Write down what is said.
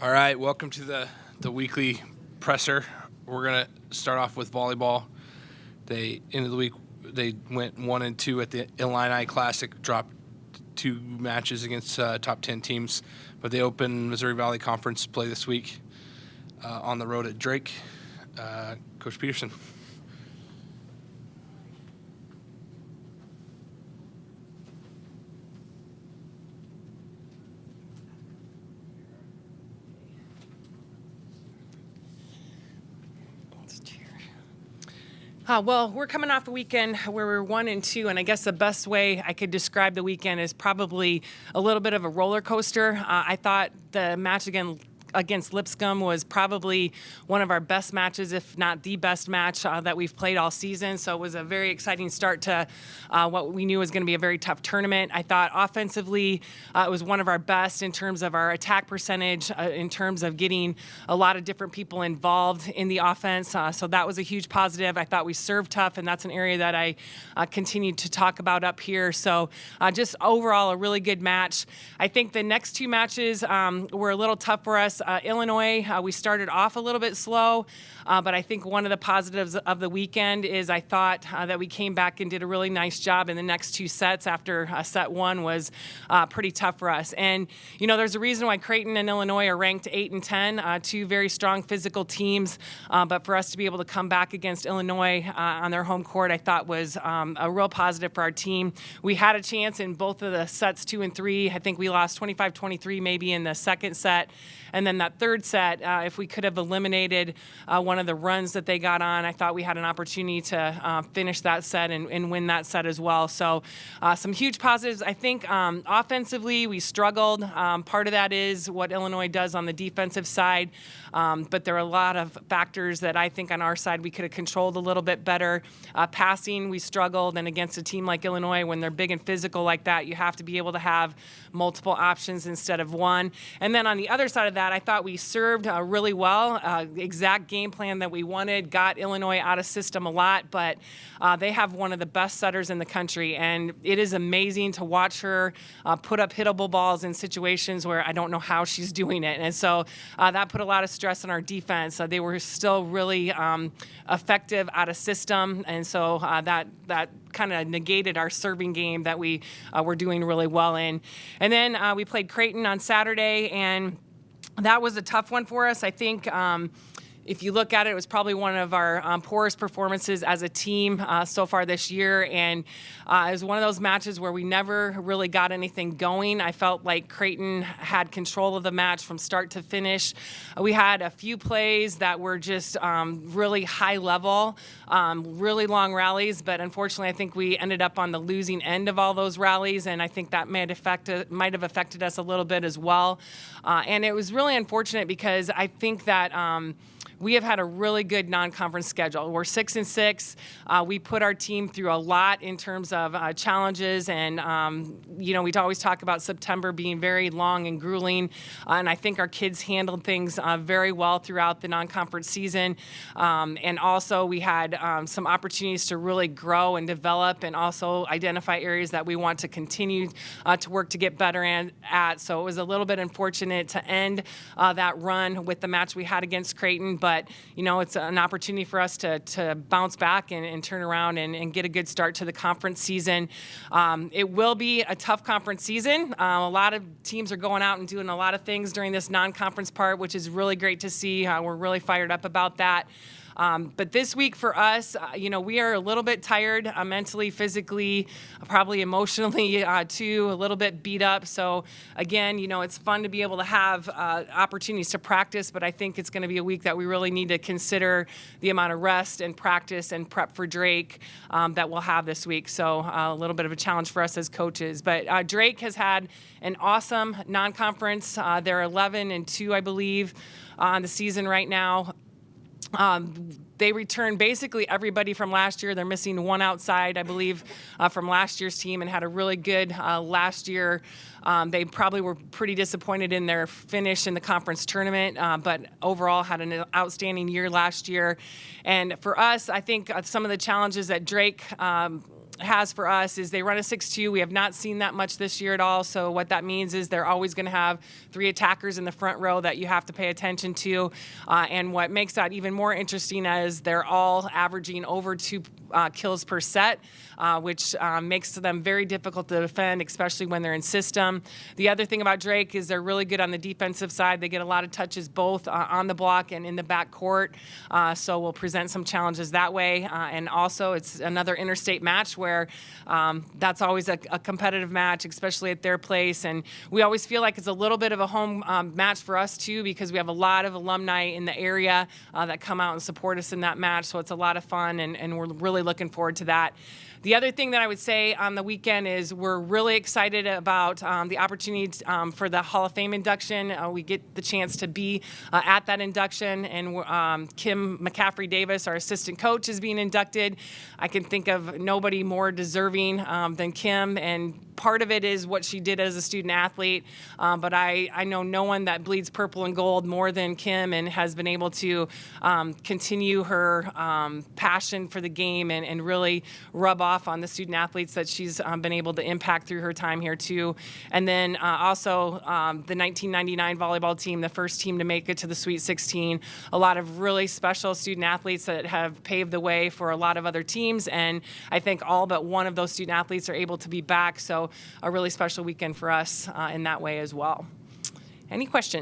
All right, welcome to the weekly presser. We're gonna start off with volleyball. End of the week they went 1-2 at the Illini Classic, dropped 2 matches against top 10 teams, but they open Missouri Valley Conference play this week on the road at Drake. Coach Peterson. Well, we're coming off a weekend where we're 1-2, and I guess the best way I could describe the weekend is probably a little bit of a roller coaster. I thought the match against Lipscomb was probably one of our best matches, if not the best match that we've played all season. So it was a very exciting start to what we knew was going to be a very tough tournament. I thought offensively it was one of our best in terms of our attack percentage, in terms of getting a lot of different people involved in the offense. So that was a huge positive. I thought we served tough, and that's an area that I continued to talk about up here. So just overall a really good match. I think the next 2 matches were a little tough for us. Illinois, we started off a little bit slow, but I think one of the positives of the weekend is I thought that we came back and did a really nice job in the next 2 sets after set 1 was pretty tough for us. And, you know, there's a reason why Creighton and Illinois are ranked 8 and 10, 2 very strong physical teams, but for us to be able to come back against Illinois on their home court, I thought was a real positive for our team. We had a chance in both of the sets 2 and 3. I think we lost 25-23 maybe in the second set. And then that third set, if we could have eliminated one of the runs that they got on, I thought we had an opportunity to finish that set and win that set as well. So some huge positives. I think offensively we struggled. Part of that is what Illinois does on the defensive side. But there are a lot of factors that I think on our side we could have controlled a little bit better. Passing, we struggled. And against a team like Illinois, when they're big and physical like that, you have to be able to have multiple options instead of one. And then on the other side of that, I thought we served really well. Exact game plan that we wanted, got Illinois out of system a lot, but they have one of the best setters in the country, and it is amazing to watch her put up hittable balls in situations where I don't know how she's doing it. And so that put a lot of stress on our defense. They were still really effective out of system, and so that kind of negated our serving game that we were doing really well in. And then we played Creighton on Saturday, and that was a tough one for us. I think if you look at it, it was probably one of our poorest performances as a team so far this year. And it was one of those matches where we never really got anything going. I felt like Creighton had control of the match from start to finish. We had a few plays that were just really high level, really long rallies. But unfortunately, I think we ended up on the losing end of all those rallies. And I think that might have affected us a little bit as well. And it was really unfortunate because I think that we have had a really good non-conference schedule. We're 6 and 6. We put our team through a lot in terms of challenges, and you know, we'd always talk about September being very long and grueling. And I think our kids handled things very well throughout the non-conference season. And also, we had some opportunities to really grow and develop, and also identify areas that we want to continue to work to get better at. So it was a little bit unfortunate to end that run with the match we had against Creighton, but you know, it's an opportunity for us to bounce back and turn around and get a good start to the conference season. It will be a tough conference season. A lot of teams are going out and doing a lot of things during this non-conference part, which is really great to see. We're really fired up about that. But this week for us, you know, we are a little bit tired mentally, physically, probably emotionally too, a little bit beat up. So again, you know, it's fun to be able to have opportunities to practice, but I think it's going to be a week that we really need to consider the amount of rest and practice and prep for Drake that we'll have this week. So a little bit of a challenge for us as coaches. But Drake has had an awesome non-conference. They're 11 and 2, I believe, on the season right now. They returned basically everybody from last year. They're missing one outside, I believe, from last year's team, and had a really good last year. They probably were pretty disappointed in their finish in the conference tournament, but overall had an outstanding year last year. And for us, I think some of the challenges that Drake has for us is they run a 6-2. We have not seen that much this year at all. So what that means is they're always going to have 3 attackers in the front row that you have to pay attention to. And what makes that even more interesting is they're all averaging over 2 kills per set, which makes them very difficult to defend, especially when they're in system. The other thing about Drake is they're really good on the defensive side. They get a lot of touches both on the block and in the back court. So we'll present some challenges that way. And also it's another interstate match where that's always a competitive match, especially at their place. And we always feel like it's a little bit of a home match for us too, because we have a lot of alumni in the area that come out and support us in that match. So it's a lot of fun, and we're really looking forward to that. The other thing that I would say on the weekend is we're really excited about the opportunity for the Hall of Fame induction. We get the chance to be at that induction, and Kim McCaffrey-Davis, our assistant coach, is being inducted. I can think of nobody more deserving than Kim, and part of it is what she did as a student athlete, but I know no one that bleeds purple and gold more than Kim, and has been able to continue her passion for the game and really rub off on the student athletes that she's been able to impact through her time here too. And then also the 1999 volleyball team, the first team to make it to the Sweet 16, a lot of really special student athletes that have paved the way for a lot of other teams, and I think all but one of those student athletes are able to be back, so a really special weekend for us in that way as well. Any questions?